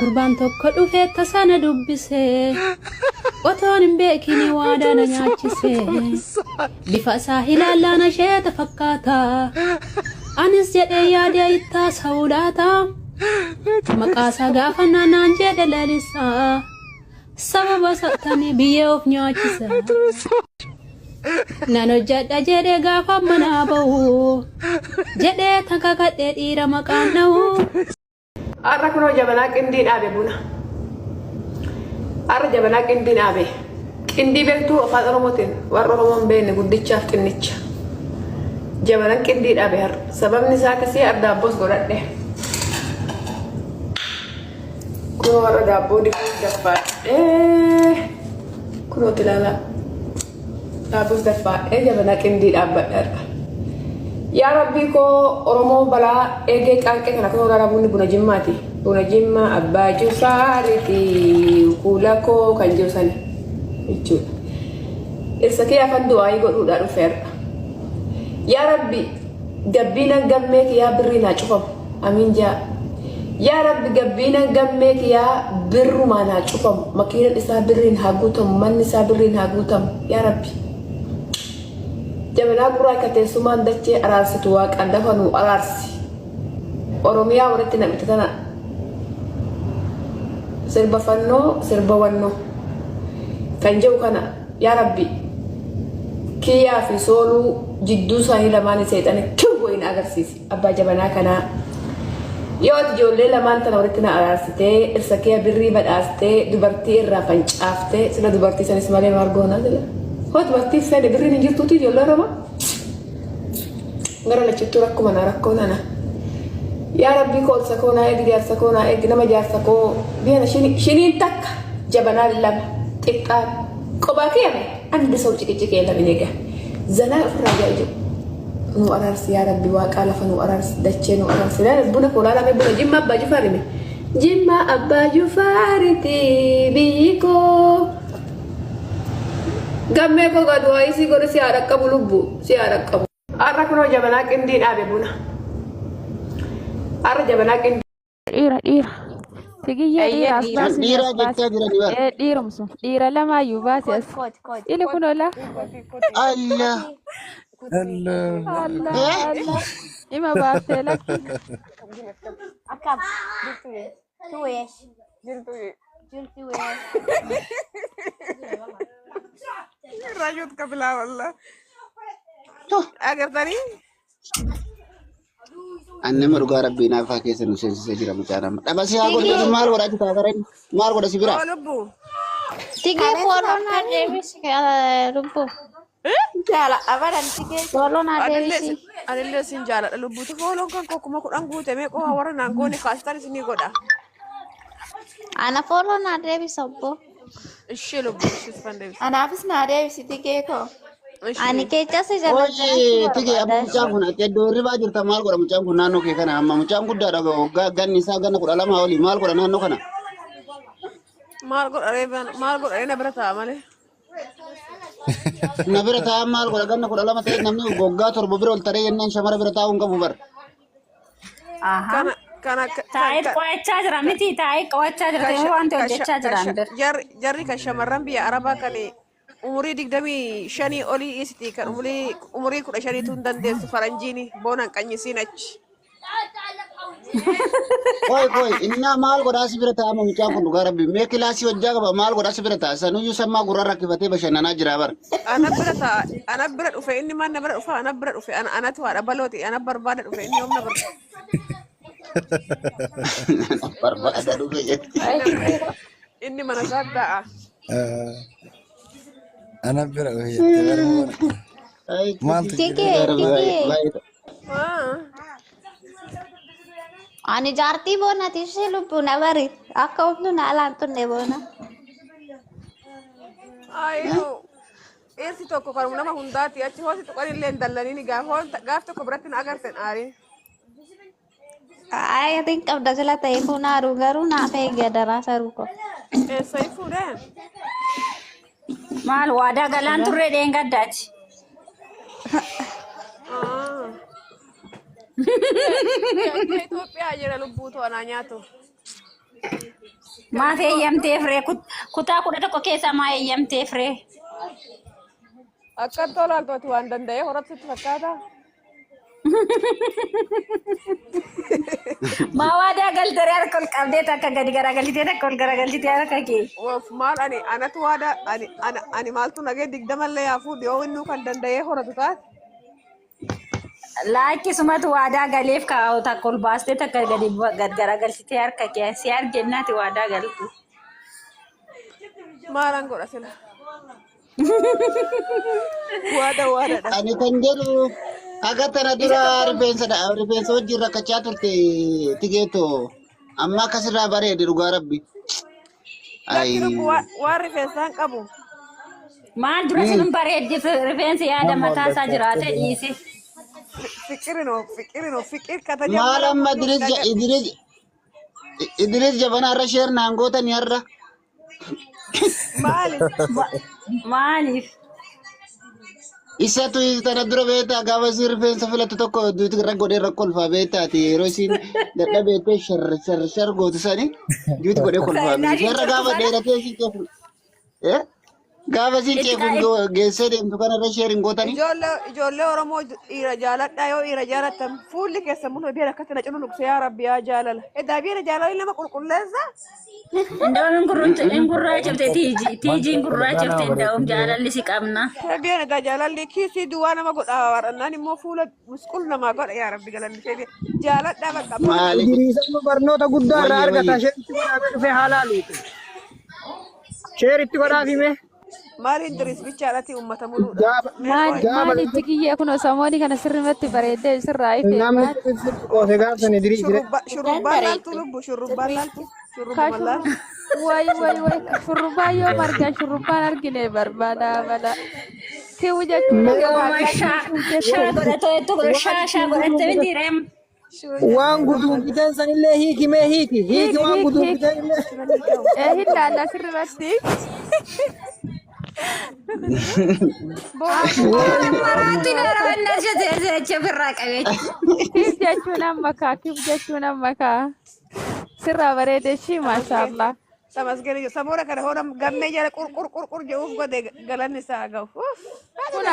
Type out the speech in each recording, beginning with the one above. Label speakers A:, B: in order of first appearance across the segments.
A: gurbaan tokko dhufee tasana dubbise otoon hin beekini waadana nyaachise bifa isaa ilaallaan asheeta fakkaata anis jedhee yaadee ittaa sawulaata maqaa isaa gaafannaa naan jedhe lalisaa sababa sattanii biyyee of nyaachisa nano jedha jedhee gaafa manaa bahu jedhee takka kadhee dhiira maqaan dhahu.
B: Arra kunoo jabanaa qindii dhaabe buna. Arra jabanaa qindii dhaabe. Qindii beektuu afaan Oromootiin warra Oromoon beekne guddichaaf xinnicha. Jabanaan qindii dhaabe har'a. Sababni isaa akkasii arra daabboos godhadhe. Kunoo warra daabboo dibuu daffaadhee. Kunoo tilaalaa. Daabboos daffaadhee jabanaa qindii dhaabbadhe har'a. Ya Rabbi ko Oromo bala ege kanke kana ko gara bunni buna jimmati buna jimma abba jusariti kula ko kan jusani ichu isake afan duai godu da fer ya Rabbi gabbina gamme ki ya birrina cufam amin ya Rabbi gabbina gamme ki ya birru mana cufam makina isa birrin hagutam man isa birrin hagutam ya Rabbi Jabana kurai kate suman dace ararsi tuwa kandafanu ararsi Oromiya warati na mitana sirba fanno sirba wanno kanjau kana ya Rabbi kiya fi solu jiddu sani lamani seytane kiwo in agarsisi abba jabana kana yot jolle laman tan warati na ararsite irsakiya birri badaste dubarti irra fancafte sila dubarti sanis male margona dela Hot batti fede birri ni jirtu ti jolla rama ngara la citu rakko mana rakko nana ya Rabbi ko sakona egdi sakona egdi nama jar sako biana shini tak jabana lam tiqan qoba kiyame andi saw ciki ciki la binega zana fura jajo no arars ya Rabbi wa qala fa no arars dace no arars la buna ko la me buna jimma abba jufari me jimma abba jufari ti biko Gamme ko gadu isi ko si arak kabu lubu si arak kabu. Arra kuno jabana qindi dhaabe buna. Arra jabana qindi.
C: Dhira. Tigiyya dhira dhiirumsu dhiira lama iyyuu baase as. Ili kunola.
D: Allah.
C: Ima baasee lakki.
E: Akkam jirtu
B: Rajut kabla wallah. Agar tadi
D: Anne maruga Rabbi na fa kese no sense jira mucara. Dabasi ha goddo mal goda ci tagaren mal goda sibira.
B: lubu.
E: Tige follow na Davis lubu.
B: Jala abadan tige
E: follow na Davis.
B: Adelle sin jala lubu to follow kan ko kuma kudan gute me ko hawara na goni kastar sini goda.
E: Ana follow na Davis obbo.
B: Ishi lubu suspende.
E: Ana afis na Davis tige ko. Ani kecha se jala.
D: Oji tige abu mucam kuna ke do riba jirta mal goda mucam kuna no ke kana amma mucam gudda daga ganni sa ganna kuda lama wali mal goda nan no kana.
B: Mal goda ina berata amale.
D: Na berata mal goda ganna kuda lama tay namni gogga torbo birol tare yennan shamara berata un ka bubar.
A: Aha.
B: Kana
A: Taa'ee qo'achaa jira miti taa'ee qo'achaa jira ta'ee waan ta'e hojjechaa jiraan bir.
B: Jarri kan shamarran biyya Arabaa kan umurii 25 olii isitii kan umurii 15 tun dandeessu faranjiini boonan qanyisiin achi.
D: Koi inna mal goda sibirata amma mucam kun duga Rabbi me kilasi wajja ga mal goda sibirata sanu yu samma gurra rakibate bashanana jira bar.
B: Ana bira dhufe inni man na bira dhufa ana bira dhufe ana tuwaadha balooti ana barbaada dhufe inni yoomna bar.
D: Barbaada dhufe jetti.
B: Inni mana sadda'a.
F: Ana bira dhufe.
E: Tige. Ani jarti bona tise lubu na bari. Account nu nalantu ne bona.
B: Ayo. Esi tokko kan nama hundaati achi hosi tokko illee dallanii gaaf tokko biratti na agartan aari.
E: I think of dasala tay kuna garu na fe gadara saruko.
B: Sai fuudhan.
A: Maal waadaa galaan turre dheengaddaati.
B: Itoophiyaa jira lubbuu to'anaa nyaatu.
A: Maaf eeyyamtee firee kutaa 11 keessa maa eeyyamtee firee.
B: Akka tolaaltooti waan danda'ee horatti sitti fakkaata.
A: Maa waadaa galtee harka ol qabdee takka gadi garagalchitee takka ol garagalchitee harka kee.
B: Of maal anatu waadaa ani maaltu nagee 20 illee yaafuu dhiyoo innuu kan danda'ee horatu taate.
A: Laakkisumatu waadaa galeef kaa'u takka ol baastee takka gadi garagalchitee harka kee si argennaati waadaa galtu.
B: Maalaan godha sila. Waadaadha.
D: Ani kan jedhu akka tana dura rifeensa wajjin rakkachaa turte tigeeto amma akkasirraa bareede dhugaa rabbi.
B: Waan rifeensaan qabu.
A: Maal dura sinun bareeddi rifeensi yaada mataa isaa jiraate dhiise.
B: Fikir kata jabana.
D: Maal amma Idris jabanaa irra sheer naangootani har'a.
A: Maaliif?
D: Isatu tana dura beektaa gaafa isin rifeensa filatu tokko duuti irra godhee rakkolfaa beektaati yeroo isin dadhabeettee shar gootu sani duuti godhee kolfaa beektaa gaafa dheeratee isin ceefu gaafa isin ceefu geessee deemtu kanarra sheerin gootanii.
B: Ijoollee Oromoo dhiira jaaladhaa yoo dhiira jaalattan fuulli keessa mun beera akkatti na cululuqse yaa rabbi yaa jaalala. Edaa beera jaalalli nama qulqulleessa.
A: Indoon gurraachifte tiijiin gurraachifte inda'uun jaalalli si qabna.
B: Beera edaa jaalalli kiisii duwwaa nama godha warannaan immoo fuula musqul namaa godha yaa rabbi galanni fedhe jaaladhaa bakka.
G: Idriisaan barnoota guddaa irraa argata sheeritti godhaafee dhufee haalaaliiti. Sheeritti godhaafime.
B: Maali Idris bichaadhaati uummata muluudha.
C: Maali tikiyyee kun samooni kana sirrimatti bareeddee sirraa ife.
G: Namni qoose gaafsan Idriis jire.
B: Shurrubbaan laaltu lubbu shurrubbaan laaltu.
C: Way shurrubbaa yoo marga shurrubbaan argine barbaada mala. Kiwu jechuun shaa godhattee mitiireem.
G: Waan guutuun fiteen sanillee hiikimee hiiki waan guutuun fiteen illee.
C: Hidhaalla sirriitti. Kif jechuun amma kaa sirraa bareedee shi maashaallah.
B: Tamasganii samoora kana hoodam gammee jala qurqur jedhuuf godhe galanni isaa gahu.
C: Kun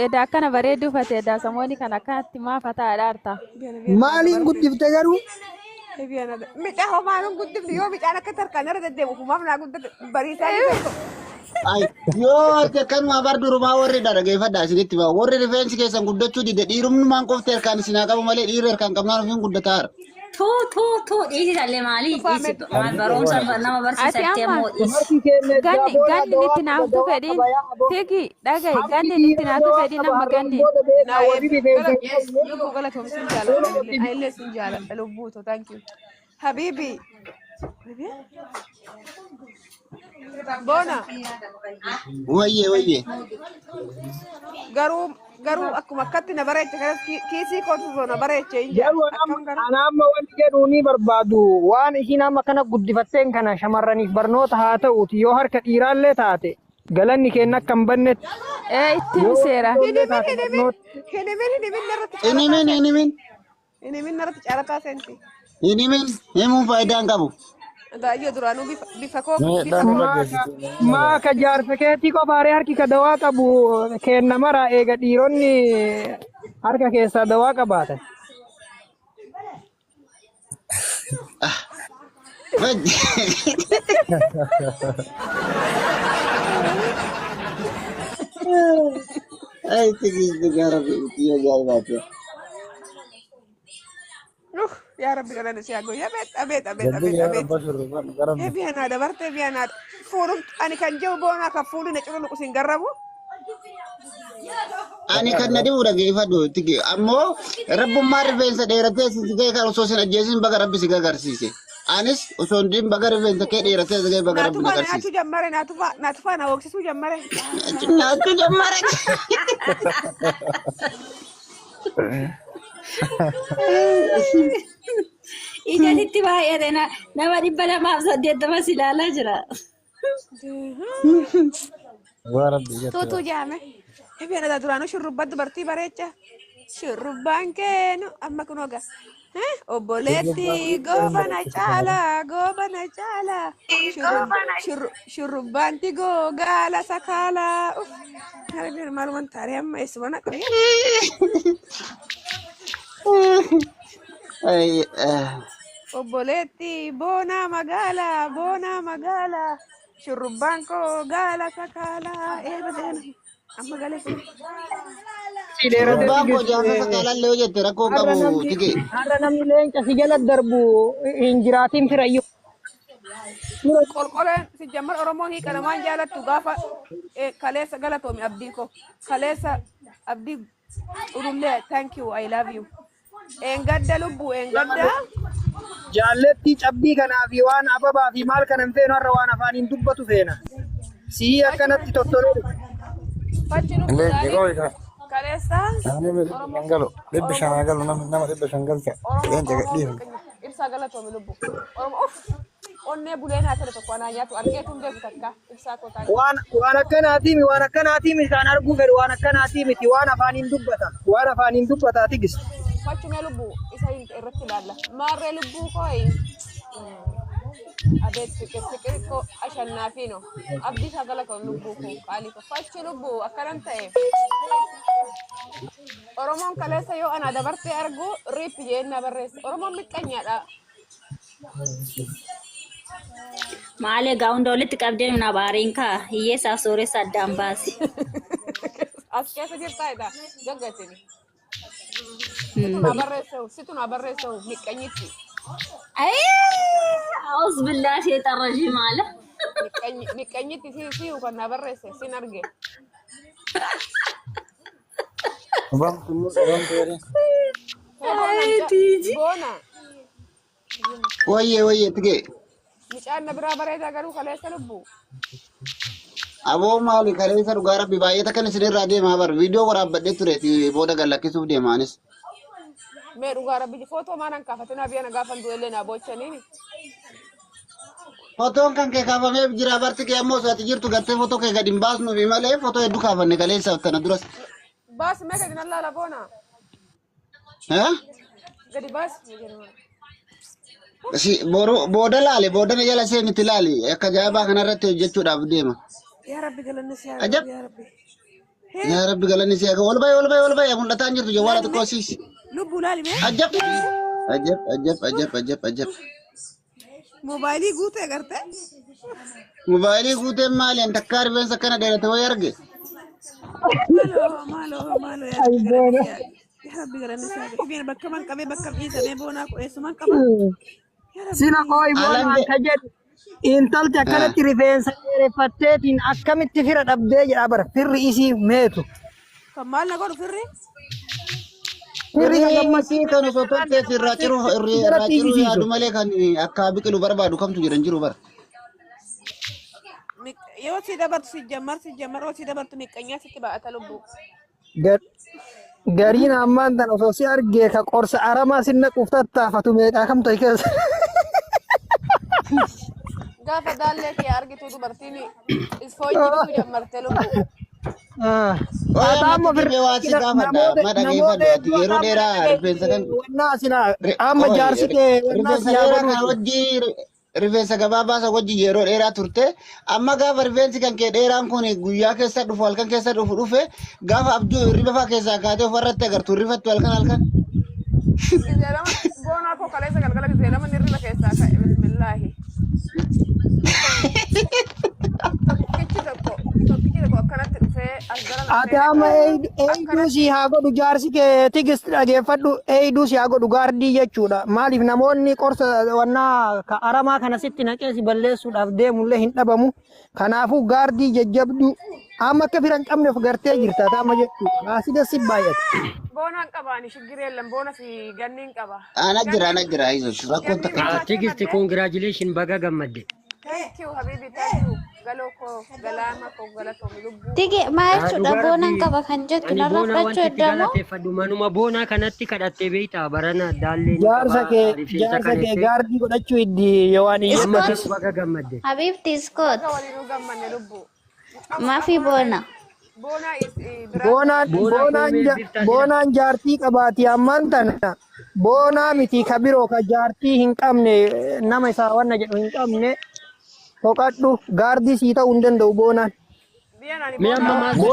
C: edaa akkana bareeduuf ati edaa samooni kan akkanatti maaf hataadha arta.
G: Maaliin guddifte garuu?
B: Midhaan homaanuun guddifni yoo midhaan akka tarkaan irra deddeemuuf maafnaa guddate bariisaa jiru.
D: Yoo harka kanuma bar durumaa warri dhagaafadhaa isinitti ba'a. Warri rifeensi keessan guddachuu dide dhiirummaan qofti harkaan isinaa qabu malee dhiirri harkaan qabnaan ofiin guddataara.
A: Dhiisisallee maali? Maal barumsa nama barsiisattee immoo dhiisi.
C: Ganni itti naaftu fedhiin tiki dhagaye ganni itti naaftu fedhiin amma ganni.
B: Galatoomsin jaalladha. Ayillee sin jaalladha lubbuuto. Thank you. Habibi. Bona.
D: Wayye.
B: Garuu akkuma akkatti na bareeche kanas kiisii kootu na bareeche hin
G: jedhu ana amma wanti jedhu ni barbaadu waan ishiin amma kana guddifatteen kana shamarraniif barnoota haa ta'uuti yoo harka dhiiraallee taate galanni kenna akka hin bannetti.
C: Ittiin seera.
B: Hinimin narratti caalataa seenti.
D: Hinimin himuun faayidaan qabu.
B: Daayyoo duraanuu bifa koo
G: maa ka jaarsa keetii qofaaree harki ka dawaa qabu kenna mara eega dhiironni harka keessaa dawaa qabaatan.
D: Ay, tigis gara biyo jaallaate.
B: Ya Rabbi galanni si hago ya bet. Biana dabarte biana fuulum ani kan jiru boona ka fuuli na cululuqu sin garrabu.
D: Ani kan na dibu dhageeffadhu tigi ammoo rabbummaa rifeensa dheeratee si ga'e kan osoo sin ajjeesin baga rabbi si garsiise. Anis osoo hin baga rifeensa kee dheeratee si ga'e baga rabbi na garsiise.
B: Naatu faana hooksisuu jammare.
A: Ijanitti baay'ate nama 280 si ilaalaa jira.
B: Tuutuu jaame. Ebiana da duraanuu shurrubbaa dubartii bareecha. Shurrubbaan keenu amma kun oga. Obboleetti goobana caala shurrubbaanti gaala sakaala maluman taaree amma eessuma naqabee obboleetti boonaa magaala shurrubbaan koo gaala sakaala amma galee
D: Gurbaan koo jaarsa sakaalaan lee jette rakkoo qabu tike.
G: har'a namni leenca si jala darbu hin jiraatin firayyuu.
B: Qolqoleen si jammar Oromoo hiika namaan jaalattu gaafa kaleessa galatoomi abdii ko kaleessa abdii urullee thank you I love you eengadda lubbu eengadda
G: Jaalletti cabbii kanaa fi waan ababaa fi maal kana hin feenu har'a waan afaaniin dubbatu feena. Sii akkanatti tottolee
B: fachi lubbu
F: Illee
B: gaarii
F: jigoo isa.
B: kaleessa
F: Namni shangalo. Dhibbi shangalo nama dhibbi shangalcha. Leenca gadhiisu.
B: ibsaa galatoomi lubbu Oromoo onnee buleen haa ta'e tokko anaa nyaatu argeetuun beeku takka ibsaa kootaan
G: waan akkanaatiimi kan arguu fedhu waan akkanaatiimiti waan afaaniin dubbata tigis.
B: fachumee lubbu isa irratti ilaalla maarree lubbuu kooyi adeet fiqir ko ashannaafiino abdii sagala kan lubbuu koo qaalii ko fachi lubbuu akkanan ta'e Oromoon kaleessa yoo ana dabartee argu riippi jeenna barreessa Oromoon miqqanyaadha.
H: Maale gaunda walitti qabdee na baariinka hiyyeessaaf sooressa addaan baasi.
B: As keessa jirtaa idha gaggatini. Situ na barreessau miqqanyitti.
H: Aus billah sheetan rajii maala.
B: Miqqanyitti si kan na barreesse sin arge. Bona.
D: Wayye tike.
B: Micaan na biraa bareedaa garuu kaleessa lubbu.
D: Aboo maali kaleessa dhugaa rabbi baay'ee takkan isinirraa deemaa bar viidiyoo waraabadhee tureeti booda gallakkisuuf deemaanis.
B: Mee dhugaa rabbi footoo maanan kaafatina biyya na gaafan du'ellee na bochaniini.
D: Fotoon kan kee kaafamee jira barti kee ammoo isaati jirtu gartee footoo kee gadi hin baasnuufi malee footoo hedduu kaafanne kaleessa tana duras.
B: Baas mee gadi nan laala boona. Gadi baas.
D: Booda laale booda na jala seenitti laale akka jaabaa kanarratti hojjechuudhaaf deema.
B: Yaa Rabbi galanni si haa
D: Ajab.
B: yaa Rabbi.
D: Yaa Rabbi galanni si haa ol baye mul'ataan jirtu jawwaala xiqqoo siis.
B: Lubbu laali mee.
D: Ajab.
B: Moobaayilii guutee gartee.
D: Mobaayilii guutee maali an takkaa rifeensa akkana dheerate wayii arge.
B: Maaloo yaa Rabbi galanni si haa ibeen bakka man qabee bakka dhiisamee boonaa qo'eessuman qaba.
G: Sina qooyi boonaan ka jedhu intalti akkanatti rifeensa dheereffatteetiin akkamitti fira dhabdee jedha bara firri isii meetu.
B: Kan maal na godhu firri?
D: Firri gammasii kan osoo tolteef irraa ciru yaadu malee kan akka biqilu barbaadu kamtu jiran jiru bara.
B: Yoo si dabartu si jammar yoo si dabartu miqqanyaa sitti baa'ata lubbu.
G: Gariin ammaan tan osoo si argee ka qorsa aramaa sinna quftattaafatu meeqaa kam ta'e keessa.
B: Gaafa daallee kee argitu dubartiin isfooyyii jammartee lubbu.
G: Amma
D: yeroo dheeraa rifeensa kan
G: amma jaarsi kee
D: rifeensa gabaabaa wajji yeroo dheeraa turte amma gaafa rifeensi kan kee dheeraan kun guyyaa keessa dhufu halkan keessa dhufe gaafa abjuu riba faa keessaa kaatee ofarratti agartu rifattu halkan.
B: Boonaa koo kaleessa galgala gisee lama ni riba keessaa ka'e bismillaahi. Tokkichi tokko akkanatti dhufee as gara
G: ati amma eeyduu si haa godhu jaarsi kee tigis dhageeffadhu eeyduu si haa godhu gaardii jechuudha. Maaliif namoonni qorsa wannaa ka aramaa kana sitti naqee si balleessuudhaaf deemullee hin dhabamu. Kanaafuu gaardii jajjabdu amma akka fira hin qabneef gartee jirta taama jechuudha. Asida si baay'ata.
B: Boonaan qabaani shiggireellan boona fi ganniin qaba.
D: Ana jira rakkoon takka.
I: Tigisti congratulation baga gammadde.
B: Thank you habibi thank you galoo koo galaama koo galatoomi lubbu.
E: Tige maal jechuudha boonaan qaba kan jettu narra fudhachuu
I: eddamoo. Manuma boonaa kanatti kadhattee beektaa barana daallee.
G: Jaarsa kee gaardii godhachuu iddi yawaan
I: baga gammadde.
E: Habibti Scott
B: Waliinuu gammanne lubbu.
E: maafi boona.
G: Boonaan jaartii qabaati ammaan tana. Boonaa miti kabiroo ka jaartii hin qabne nama isaa wanna jedhu hin qabne foqadhu gaardii sii ta'uu hin danda'u boonaan.
I: Mi'a amma maaltu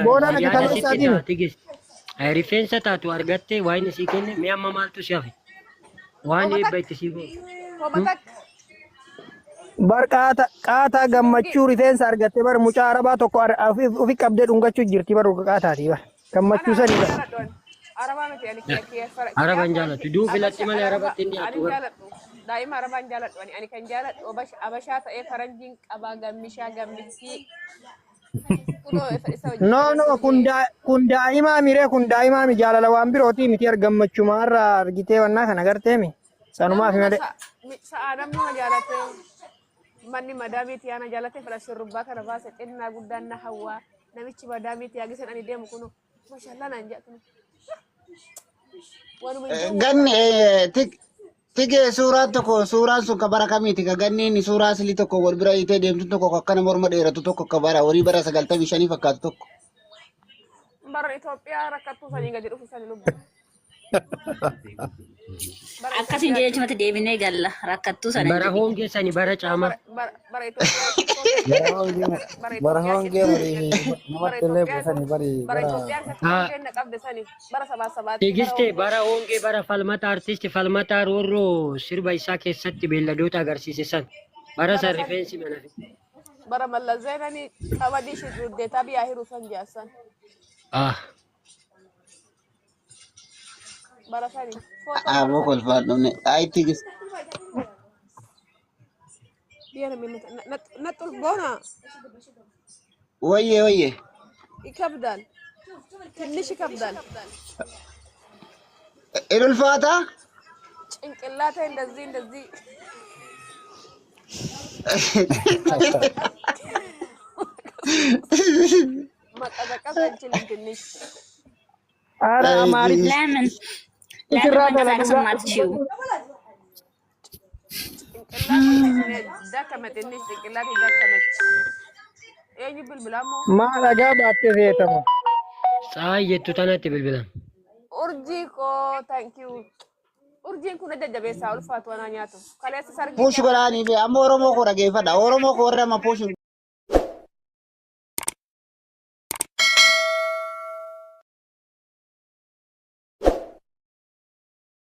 G: Boonaan ati kan isaatiin.
I: rifeensa taatu argattee waan isii kenne mi'a amma maaltu si hafe? Waan eebba itti sii godhu.
G: Bar qaataa gammachuu rifeensa argatte bar mucaa arabaa tokko ofi qabdee dhungachuu jirti bar qaataati bar gammachuu sanii bar.
I: Arabaan jaalatu duu filatti malee arabatti hin dhiyaatu.
B: Daa'ima arabaan jaaladhu ani kan jaaladhu abashaa ta'ee faranjiin qabaa gammishaa gammissii.
G: No kun daa'imaa miree kun daa'imaa mi jaalala waan birooti miti gammachuma irraa argitee wannaa kana agartee mi sanumaaf malee.
B: Sa'a namni ma jaalatee manni madaamiiti yaana jaalatee fira shurrubbaa kana baase xinnaa guddaan na hawwaa namichi madaamiiti yaagisan ani deemu kunu mashallah naan jedhu.
D: Ganni tige suuraan tokko suuraan sun ka bara kamiiti ka ganniin suuraa silii tokko wal bira hiitee deemtu tokko akkana morma dheeratu tokko ka bara horii bara 95 fakkaatu tokko.
B: Bara Itoophiyaa rakkattuu sanii gadi dhufu sanii lubbu.
H: Akkasin jechuun deebinee galla rakkattuu sana.
I: Bara hongee sani bara caamaa.
B: Bara Itoophiyaa.
F: Bara hongee namatti illee buusanii bari.
B: Bara Itoophiyaa kan qabde sanii bara sabaa.
I: Tigiste bara hongee bara falmata artisti falmata roorroo sirba isaa keessatti beelladoota agarsiise san bara san rifeensi mana fi.
B: Bara mallazeenani qamadii shiddeetaa biyyaa hiruu san jaassan. Bara sanii.
D: Aboo kolfaadhumne ayi tigis.
B: Naxxul boona.
D: Wayye.
B: Ikabdal. ትንሽ ይከብዳል።
D: ኢሉልፋታ
B: ጭንቅላቴ እንደዚህ መቀዘቀዝ አንችልም ትንሽ
G: ኧረ አማርኛ
H: ለምን መንቀሳቀስ ማትችይው?
B: ደከመ ትንሽ ጭንቅላቴ ደከመች። eenyu bilbilamoo
G: maal dhagaa baattee feetamu
I: ፀሐይ jettu tanatti bilbilan
B: urjii koo thank you urjiin kun jajjabeessaa ulfaatu anaa nyaatu kaleessa sargi
D: puush godhaanii fi amma oromoo koo dhageeffadha oromoo koo warra amma puush